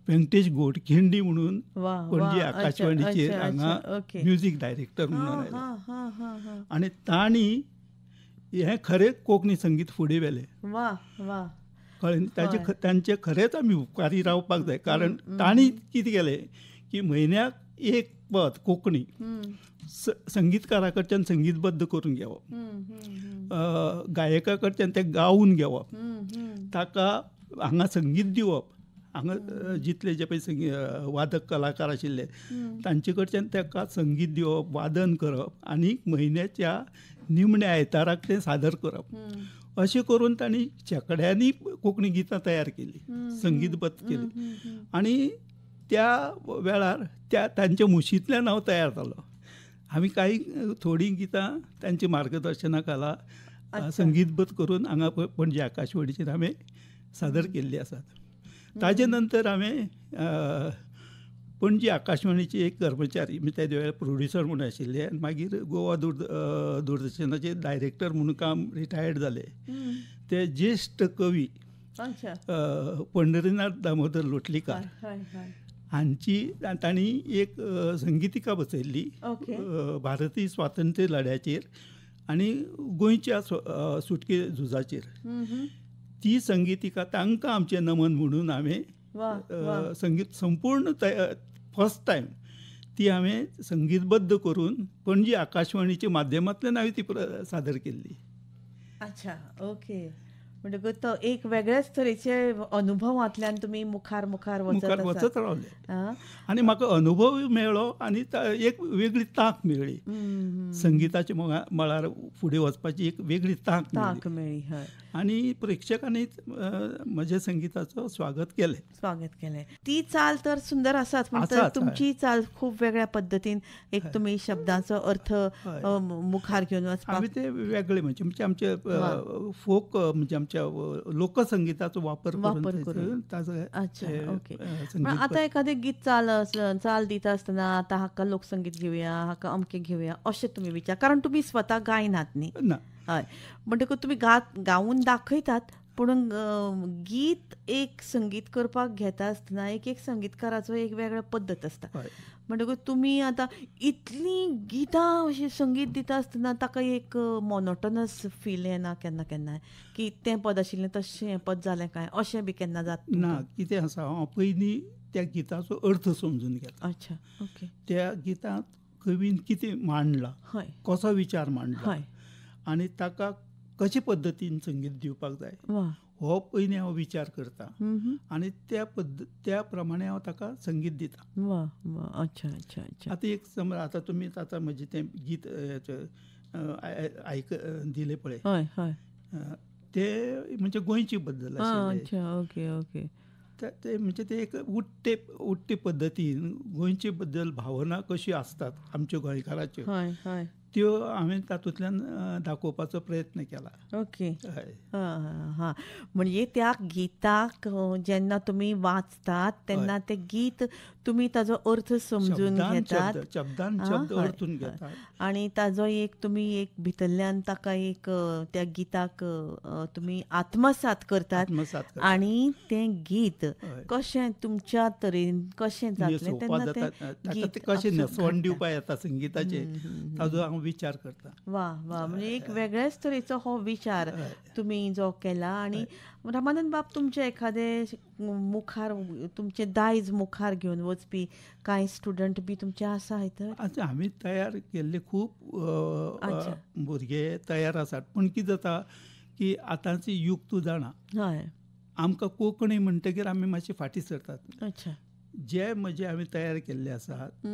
व्यंकटेश घोडखिंडी म्हणून वा पणजी आकाशवाणीचेर हांगा ओके म्युझिक डायरेक्टर म्हणून हा आयलो. हा हा हा आनी तांणी हें खरें कोंकणी संगीत फुडें व्हेलें. वा वा कळ्ळें? तांचे खरेंच आमी उपकारी रावपाक जाय. कारण तांणी कितें केलें की म्हयन्याक एक पद कोंकणी संगीतकारा कडच्यान संगीतबद्ध करून घेवप, गायका कडच्यान तें गावून घेवप, ताका हांगा संगीत दिवप. हांगा जितले जे पळय वादक कलाकार आशिल्ले तांचे कडच्यान ताका संगीत दिवप, वादन करप, आनी म्हयन्याच्या निमण्या आयताराक तें सादर करप. अशें करून तांणी शेकड्यांनी कोंकणी गितां तयार केलीं, संगीतबद्ध केलीं. आनी त्या वेळार तांच्या मुशींतल्यान हांव तयार जालो. आमी काही थोडीं गितां तांच्या मार्गदर्शना खाला संगीतबद्ध करून हांगा पणजी आकाशवाणीचेर हांवें सादर केल्लीं आसात. ताजे नंतर हांवें पणजी आकाशवाणीचे एक कर्मचारी म्हणजे त्या वेळार प्रोड्युसर म्हणून आशिल्ले, आनी मागीर गोवा दूरदर्शनाचे डायरेक्टर म्हणून काम रिटायर्ड जाले. ते ज्येश्ठ कवी पंढरीनाथ दामोदर लोटलीकार हांची तांणी एक संगीतिका बसयल्ली भारतीय स्वातंत्र्य लढ्याचेर आनी गोंयच्या सुटके झुजाचेर. ती संगीतिका तांकां आमचें नमन म्हणून हांवें संगीत संपूर्ण फर्स्ट टायम ती हांवें संगीतबद्ध करून पणजी आकाशवाणीच्या माध्यमांतल्यान हांवें ती सादर केल्ली. अच्छा, ओके. म्हणजे तो एक वेगळ्याच तरेचे अनुभवांतल्यान तुम्ही मुखार मुखार मुखार वचत वचत रावले आसा. आनी म्हाका अनुभवूय मेळ्ळो आनी एक वेगळी तांक मेळ्ळी. संगीताचे मळार फुडें वचपाची एक वेगळी तांक मेळ्ळी. हय. आनी प्रेक्षकांनी म्हज्या संगीताचो स्वागत केलें. ती चाल तर सुंदर आसाच, पण तुमची चाल खूप वेगळ्या पद्दतीन एक तुम्ही शब्दांचो अर्थ मुखार घेवन वचपाक. आमी ते वेगळे म्हणजे आमचे फोक म्हणजे आमच्या लोकसंगीताचो वापर करून अच्छा, ओके. आतां एखादें गीत चाल दिता आसतना आतां हाका लोकसंगीत घेवया, हाका अमकें घेवया अशें तुमी विचार, कारण तुमी स्वता गायनात न्ही. हय. म्हणटकूच तुमी गावून दाखयतात, पूण गीत एक संगीत करपाक घेता आसतना एक संगीतकाराचो एक वेगळो पद्दत आसता. म्हणटकूच तुमी आतां इतलीं गितां अशीं संगीत दिता आसतना ताका एक मोनोटोनस फील येना केन्ना की तें पद आशिल्लें तशें हें पद जालें काय अशें बी केन्ना जाता? ना, कितें आसा, हांव पयलीं त्या गिताचो अर्थ समजून घेता. अच्छा, ओके. त्या गितांत कवीन कितें मांडलां, कसो विचार मांडला आनी ताका कशे पद्दतीन संगीत दिवपाक जाय हो पयलीं हांव विचार करतां आनी त्या प्रमाणे हांव ताका संगीत दितां. अच्छा अच्छा अच्छा. आतां एक समज आतां तुमी आतां म्हजें तें गीत दिलें पळय, ते म्हणजे गोंयचे बद्दल आशिल्लें. Okay okay. ते म्हणजे ते एक उट्टे पद्दतीन गोंयचे बद्दल भावना कशी आसतात आमच्या गोंयकाराच्यो त्यो हांवें तातूंतल्यान दाखोवपाचो प्रयत्न केला. ओके. हां, म्हणजे त्या गिताक जेन्ना तुमी वाचतात तेन्ना ते गीत तुमी ताजो अर्थ समजून घेतात, शब्दान शब्द अर्थून घेतात आनी ताजो एक तुमी एक भितरल्यान ताका एक त्या गिताक तुमी आत्मसात करतात आनी तें गीत कशें तुमच्या तरेन कशें जातलें तेन्ना तें गीत कशें न्हेसवण दिवपाक येता संगीताचे ताजो हांव विचार करता. वा, म्हणजे एक वेगळ्याच तरेचो हो विचार तुमी जो केला. आनी रामानंद बाब, तुमचे एखादे मुखार तुमचे दायज मुखार घेवन वचपी कांय स्टुडंट बी तुमचे आसा तर? आमी तयार केल्ले खूब भुरगे तयार आसात, पूण कितें जाता की आतांचें युग तूं जाणा, आमकां कोंकणी म्हणटकीर आमी मातशे फाटीं सरतात. अच्छा. जे म्हजे हांवें तयार केल्ले आसात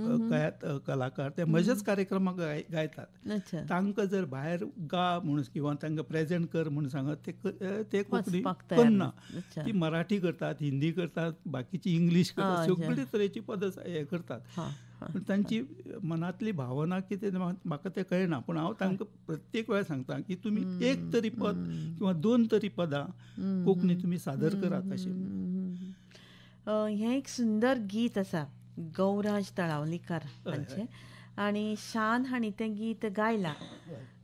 कलाकार ते म्हजेच कार्यक्रमाक गायतात. तांकां जर भायर गा म्हणून किंवा तांकां प्रेजेंट कर म्हणून सांगत ते कोंकणी करना. ती मराठी करतात, हिंदी करतात, बाकीची इंग्लीश करतात, सगळे तरेची पदां हे करतात. पूण तांची मनांतली भावना कितें म्हाका तें कळना, पूण हांव तांकां प्रत्येक वेळार सांगता की तुमी एक तरी पद किंवा 2 तरी पदां कोंकणी तुमी सादर करात अशें. हें एक सुंदर गीत आसा गौराज तळावलीकार हांचें, आनी शान हांणी तें गीत गायलां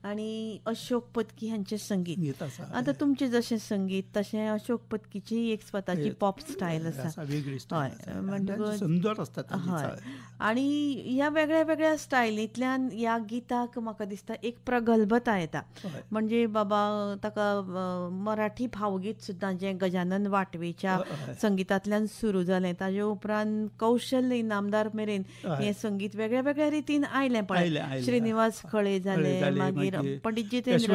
आनी अशोक पत्की हांचें संगीत. आतां तुमचें जशें संगीत तशें अशोक पत्कीची एक स्वताची पॉप स्टायल आसा. हय, म्हणटकूच हय. आनी ह्या वेगळ्या वेगळ्या स्टायलींतल्यान ह्या गिताक म्हाका दिसता एक प्रगल्भता येता. म्हणजे बाबा ताका मराठी भावगीत सुद्दां जें गजानन वाटवेच्या संगीतांतल्यान सुरू जालें, ताजे उपरांत कौशल्य इनामदार मेरेन हें संगीत वेगळ्या वेगळ्या रितीन आयलें. पळय, श्रीनिवास खळे जाले, मागीर पंडित जितेंद्र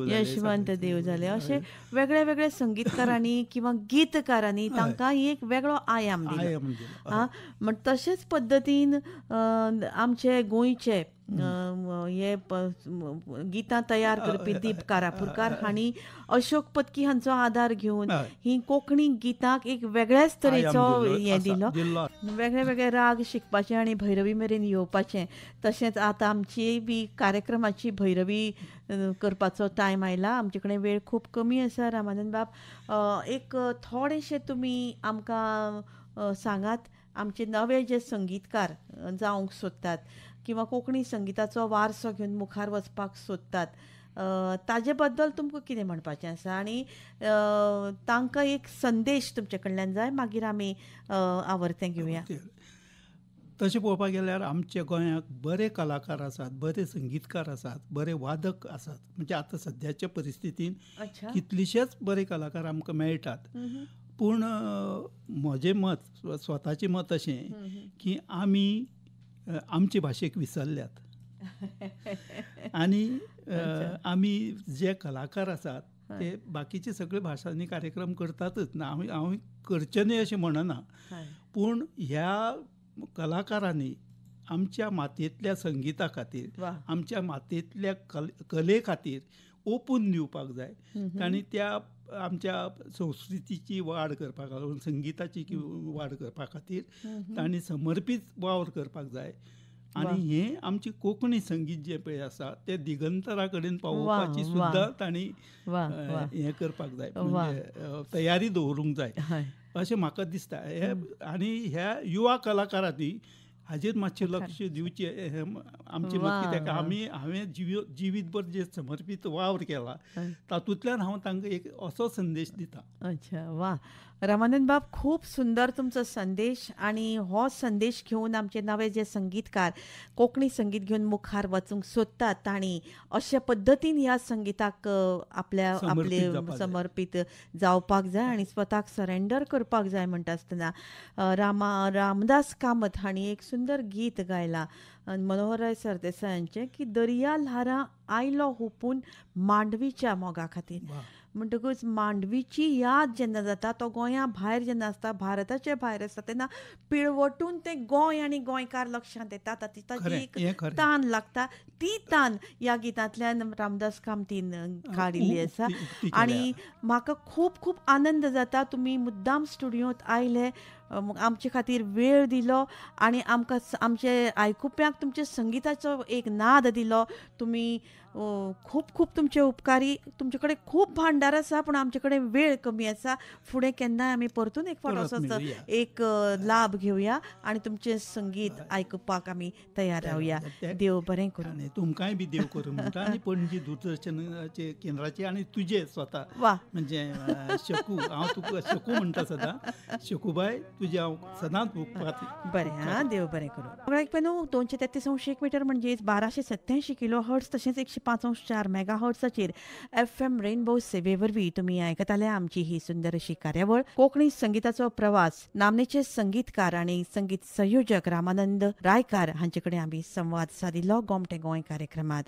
यशवंत देव जाले, अशे वेगळे वेगळे संगीतकारांनी किंवा गितकारांनी तांकां एक वेगळो आयाम दिलो. तशेच पद्दतीन आमचे गोंयचे हे गितां तयार करपी दीप कारापुरकार हांणी अशोक पत्की हांचो आदार घेवन ही कोंकणी गितांक एक वेगळ्याच तरेचो हे दिलो. वेगळे वेगळे राग शिकपाचे आनी भैरवी मेरेन येवपाचें. तशेंच आतां आमची बी कार्यक्रमाची भैरवी करपाचो टायम आयला. आमचे कडेन वेळ खूब कमी आसा. रामानंद बाब, एक थोडेशे तुमी आमकां सांगात, आमचे नवे जे संगीतकार जावंक सोदतात किंवा कोंकणी संगीताचो वारसो घेवन मुखार वचपाक सोदतात, ताजे बद्दल तुमकां कितें म्हणपाचें आसा आनी तांकां एक संदेश तुमचे कडल्यान जाय, मागीर आमी आवर्तें घेवया. तशें पळोवपाक गेल्यार आमच्या गोंयांत बरे कलाकार आसात, बरे संगीतकार आसात, बरे वादक आसात. म्हणजे आतां सद्याच्या परिस्थितीन कितलेशेच बरे कलाकार आमकां मेळटात. पूण म्हजें मत, स्वताचें मत अशें की आमी आमचे भाशेक विसरल्यात आनी आमी जे कलाकार आसात ते बाकीचे सगळे भाशांनी कार्यक्रम करतातच ना, हांव करचे न्ही अशें म्हणना, पूण ह्या कलाकारांनी आमच्या मातयेंतल्या संगिता खातीर, आमच्या मातयेंतल्या कले खातीर ओपून दिवपाक जाय. तांणी त्या आमच्या संस्कृतीची वाड करपा खातीर, संगिताची वाड करपा खातीर तांणी समर्पीत वावर करपाक जाय. आनी हें आमची कोंकणी संगीत जें पळय आसा तें दिगंतरा कडेन पावोवपाची सुद्दां तांणी हें करपाक जाय, म्हणजे तयारी दवरूंक जाय अशें म्हाका दिसता. आनी ह्या युवा कलाकारांनी हाजेर मातशें लक्ष दिवचें आमचें मत कित्याक हांवें जिवीतभर जे समर्पीत वावर केला तातूंतल्यान हांव तांकां एक असो संदेश दिता. अच्छा, वा. रामानंद बाब, खूब सुंदर तुमचो संदेश. आणि हो संदेश घेवन आमचे नवे जे संगीतकार कोंकणी संगीत घेवन मुखार वचूंक सोदतात तांणी अशे पद्दतीन ह्या संगीताक आपले समर्पीत जावपाक जाय आनी स्वताक सरेंडर करपाक जाय. म्हणटा आसतना रामदास कामत हांणी एक सुंदर गीत गायलां मनोहर सरदेसायांचें की दर्या ल्हारां आयलो हुपून मांडवीच्या मोगा खातीर. म्हणटकूच मांडवीची याद जेन्ना जाता तो गोंया भायर जेन्ना आसता, भारताचे भायर आसता तेन्ना पिळवटून ते गोंय आनी गोंयकार लक्षांत येता. ताची एक तान लागता. ती तान ह्या गितांतल्यान रामदास कामतीन काडिल्ली आसा. आनी म्हाका खूब खूब आनंद जाता तुमी मुद्दाम स्टुडियोंत आयले, आमचे खातीर वेळ दिलो आनी आमकां आमचे आयकुप्यांक तुमच्या संगिताचो एक नाद दिलो. तुमी खूब खूब तुमचे उपकारी. तुमचे कडेन खूब भांडार आसा पूण आमचे कडेन वेळ कमी आसा. फुडें केन्नाय आमी परतून एक फावट असो एक लाभ घेवया आनी तुमचें संगीत आयकुपाक आमी तयार रावया. देव बरें करूं. तुमकांय बी देव करूं म्हणटा. आनी पणजी दूरदर्शनाचे केंद्राचे आनी तुजे स्वता म्हणजे शकू, हांव तुका शकू म्हणटा सदां. शकूबाय तुजे हांव सदांच उपकार. बरें, हां, देव बरें करूं. एक पेनू 233.1 मीटर म्हणजेच 1287 किलो हर्ट्ज तशेंच 105.4 मेगा हर्ट्जाचेर FM रेनबो सेवे वरवीं तुमी आयकताले आमची ही सुंदर अशी कार्यावळ कोंकणी संगीताचो प्रवास. नामनेचे संगीतकार आनी संगीत संयोजक रामानंद रायकार हांचे कडेन आमी संवाद सादिल्लो गोमटे गोंय कार्यक्रमांत.